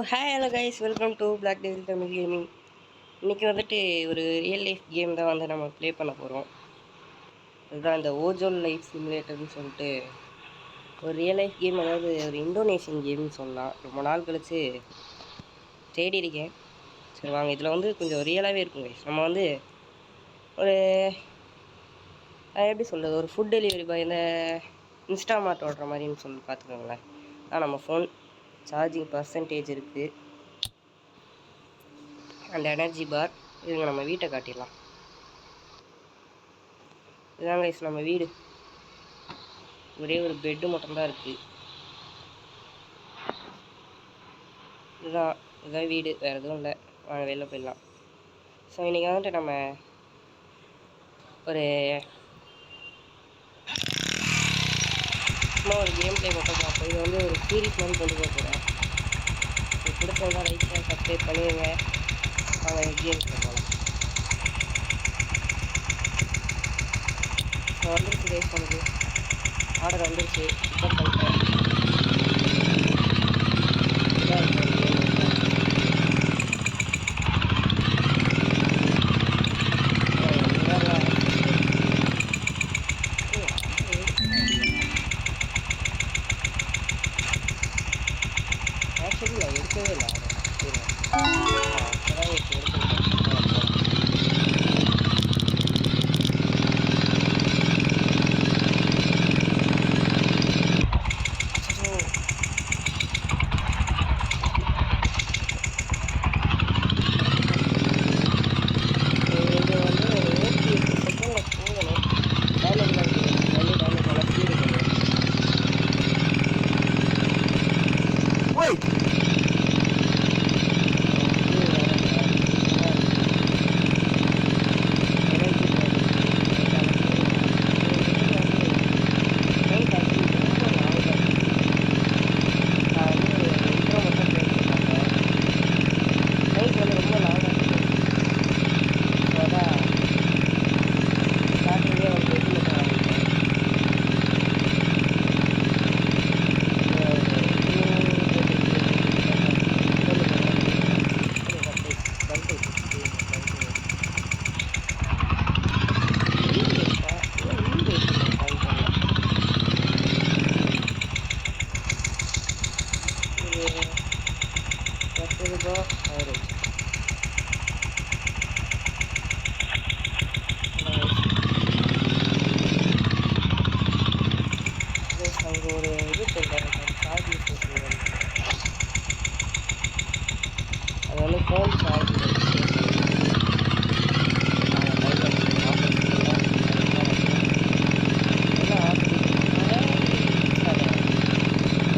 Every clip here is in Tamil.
Hi hello guys, welcome to Black Devil Tamil Gaming. இன்றைக்கி வந்துட்டு ஒரு ரியல் லைஃப் கேம் தான் வந்து நம்ம ப்ளே பண்ண போகிறோம். அதுதான் இந்த ஓஜோன் லைஃப் சிமுலேட்டர்னு சொல்லிட்டு ஒரு ரியல் லைஃப் கேம். அதாவது ஒரு இந்தோனேஷியன் கேம்னு சொல்லலாம். ரொம்ப நாள் கழித்து தேடி இருக்கேன். சரி வாங்க, இதில் வந்து கொஞ்சம் ரியலாகவே இருக்கும் கைஸ். நம்ம வந்து ஒரு எப்படி சொல்கிறது, ஒரு ஃபுட் டெலிவரி பாய் இந்த இன்ஸ்டாமார்ட் ஓடுற மாதிரின்னு சொல்லி பார்த்துக்கோங்களேன். ஆனால் நம்ம ஃபோன் சார்ஜிங் பர்சன்டேஜ் இருக்குது அண்ட் எனர்ஜி பார். இதுங்க நம்ம வீட்டை காட்டிடலாம். இதுதான் கைஸ் நம்ம வீடு. ஒரே ஒரு பெட்டு மட்டும்தான் இருக்குது. இதுதான் வீடு, வேறு எதுவும் இல்லை. வாங்க வெளில போயிடலாம். ஸோ இன்றைக்கி வந்துட்டு நம்ம ஒரு சும்மா ஒரு கேம் ப்ளே மட்டும் பார்ப்போம். இது வந்து ஒரு சீரீஸ் மாதிரி கொண்டு போக போகிறேன். இது பிடிச்சவங்க லைக் ஷேர் சப்ஸ்கிரைப் பண்ணிடுங்க. வாங்க கேம்ஸ் போகலாம். ஸோ வந்துருச்சு கைஸ், நமக்கு ஆர்டர் வந்துருச்சு. பிக்கப் பண்ணிட்டேன். இதான் இருக்கும் கேம். ஆக்சுவலி நான் எடுக்கவே இல்லை ஆர்டர். அங்கே ஒரு இது சொல்கிறாங்க, சார்ஜ் அது வந்து ஃபோன் சார்ஜ்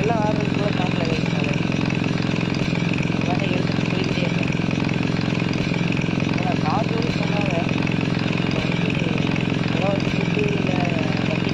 எல்லாம் ஆர்டர் கூட பார்க்கல கைஸ். நான் மாதிரி எடுத்துகிட்டு போயிட்டே இருக்கேன். ஆனால் கார்டுன்னு சொன்னாங்க. நம்ம வந்து ஒரு ஃபுட்டு இல்லை வட்டி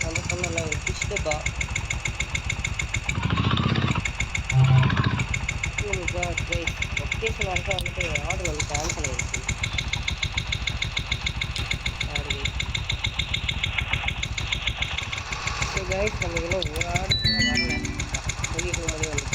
நம்ம சொன்னல ஒரு ஃபிஷ் டப்பா. லொக்கேஷன் வரைக்கும் வந்துட்டு ஆர்டர் வந்து கேன்சல் ஆகிடுச்சு. ஸோ கைஸ், நம்ம இன்னும் ஒரு ஆர்டர் கூட வரல. சொல்லிட்டு போது வந்து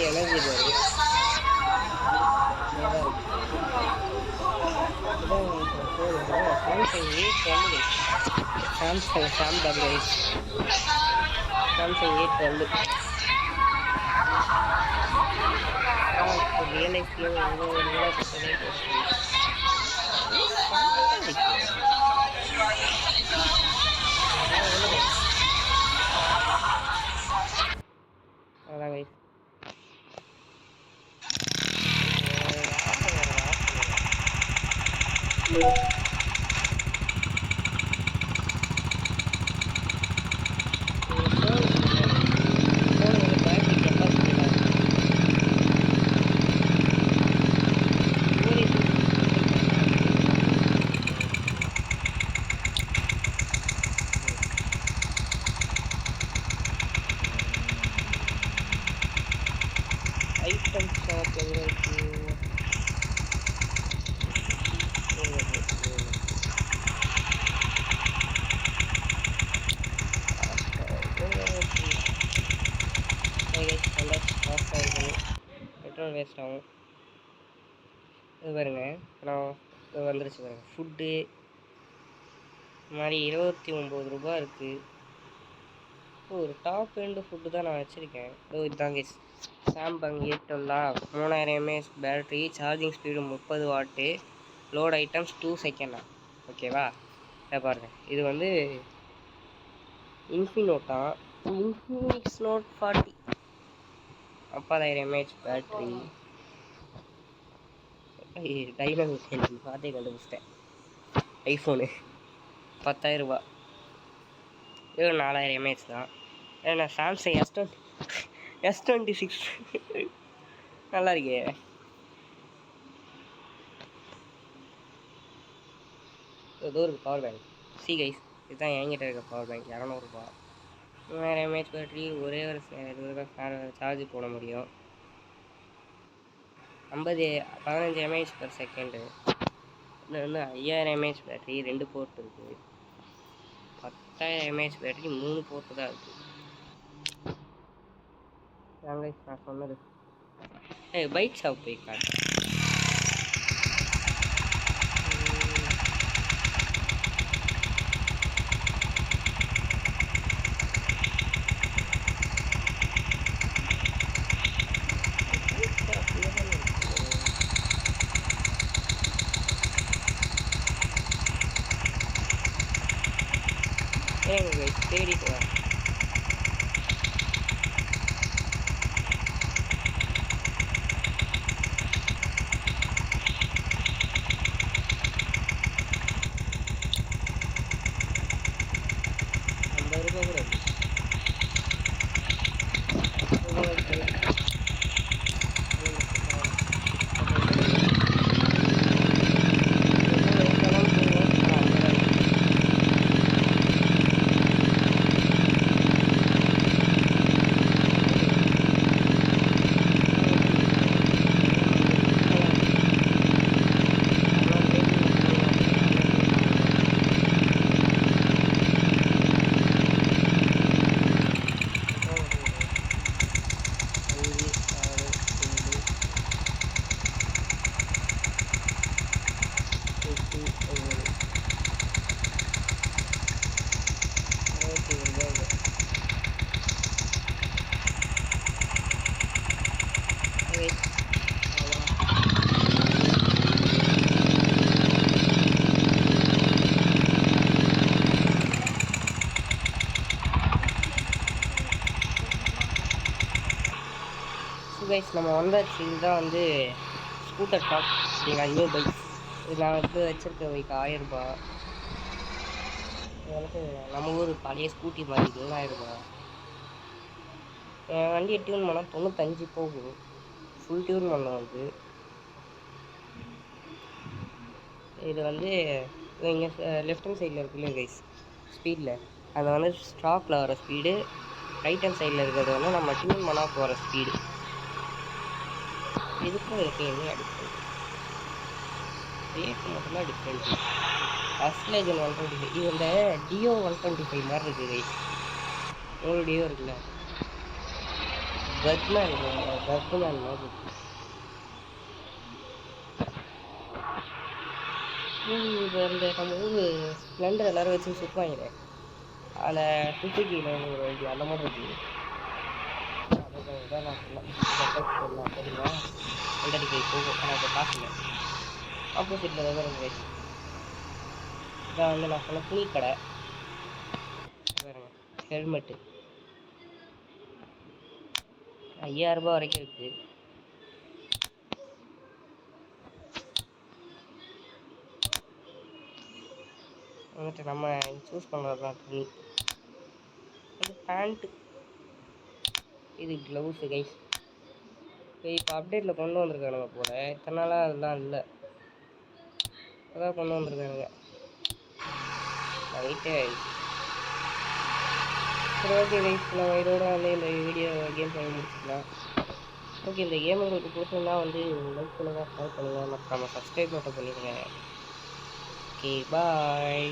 எனர்ஜி பாரு Samsung A12 Samsung A12 real life game அதான் ஐட்டம் ஷாப் எங்கே இருக்கு? பெட்ரோல் வேஸ்ட் ஆகும். இது பாருங்க நான் வந்துருச்சு பாருங்க ஃபுட்டு இந்த மாதிரி 29 ரூபா இருக்குது. ஒரு டாப் எண்டு ஃபுட்டு தான் நான் வச்சுருக்கேன். இதுதாங்க Samsung A12 3000 mAh battery, charging speed 30 வாட்டு, லோட் ஐட்டம்ஸ் 2 செகண்டா. ஓகேவா? இதை பாருங்கள், இது வந்து Infinix Note 40 50,000 mAh battery. Dynamic பார்த்தே கண்டுபிடிச்சிட்டேன். ஐஃபோனு 10,000 ரூபா, இது 4000 mAh தான். ஏன்னா சாம்சங் S26 நல்லா இருக்கே. ஏதோ ஒரு பவர் பேங்க் கைஸ், இதுதான் என்கிட்ட இருக்க பவர் பேங்க். 200 ரூபா, 3000 mAh பேட்டரி, ஒரே ஒரு சார்ஜ் போட முடியும். 15 mAh per செகண்டு. இன்னும் 5000 mAh பேட்டரி, 2 போர்ட் இருக்குது. 10,000 mAh பேட்டரி, 3 போர்ட்டு தான் இருக்குது. நான் சொன்னது பைக் ஷாப் போய் காட்டு. தேடிட்டு வா. கைஸ் நம்ம வந்தாச்சு. இதுதான் வந்து ஸ்கூட்டர் ஷாப். நீங்கள் நியூ பைக்ஸ் இது நான் வந்து வச்சுருக்க பைக் 1000 ரூபா. இது வந்து நம்ம ஊர் பழைய ஸ்கூட்டி மாதிரி 7,000 ரூபா. என் வண்டியை டியூன் பண்ணால் 95 போகும். ஃபுல் டியூன் பண்ணோம். வந்து இது வந்து இங்கே லெஃப்ட் ஹேண்ட் சைடில் இருக்குல்ல கைஸ், ஸ்பீடில் அது வந்து ஸ்டாக்கில் வர ஸ்பீடு, ரைட் ஹேண்ட் சைடில் இருக்கிறது வந்து நம்ம டியூன் பண்ணால் போகிற ஸ்பீடு. இதுக்கும் இதுக்கும் என்ன டிஃப்ரெண்ட்? ரேட்டு மட்டும்தான் டிஃப்ரெண்ட். அஸ்லேஜன் 125 இது இந்த டியோ 125 மாதிரி இருக்குது கைஸ். உங்களுக்கு டியோ இருக்குல்ல, பர்க்மேன் மாதிரி இருக்கு. இப்போ இந்த நம்ம ஊர் ஸ்ப்ளெண்டர் எல்லாரும் வச்சு சுற்றுவாங்க, அதில் சுசுக்கியில் ஒரு வண்டி அந்த மாதிரி இருக்குது. அதுதான் நான் சொன்னேன் சரிங்களா. 135 போகும், ஆனால் இப்போ காசு இல்லை. ஆப்போசிட்டில் தான் இருக்குது கைஸ். இதான் வந்து நான் சொன்ன துணி கடை பாருங்க. ஹெல்மெட்டு 5000 ரூபாய் வரைக்கும் இருக்குது. வந்துட்டு நம்ம சூஸ் பண்ணுறது தான் துணி. இது பேண்ட்டு, இது க்ளவுஸு கைஸ். இப்போ அப்டேட்டில் கொண்டு வந்திருக்கானுங்க போல், இத்தனை நாளாக அதெல்லாம் இல்லை, அதான் கொண்டு வந்திருக்கானுங்க. ரைட்டே ஆயிடுச்சு. சரி ஓகே கைஸ், நம்ம இதோட வந்து இந்த வீடியோ கேம் பண்ணி முடிச்சுக்கலாம். ஓகே, இந்த கேம் உங்களுக்கு பிடிச்சிருந்தா வந்து லைக் பண்ணுங்கள், ஷேர் பண்ணுங்கள், மறக்காமல் சப்ஸ்கிரைப் மட்டும் பண்ணிடுங்க. Okay bye.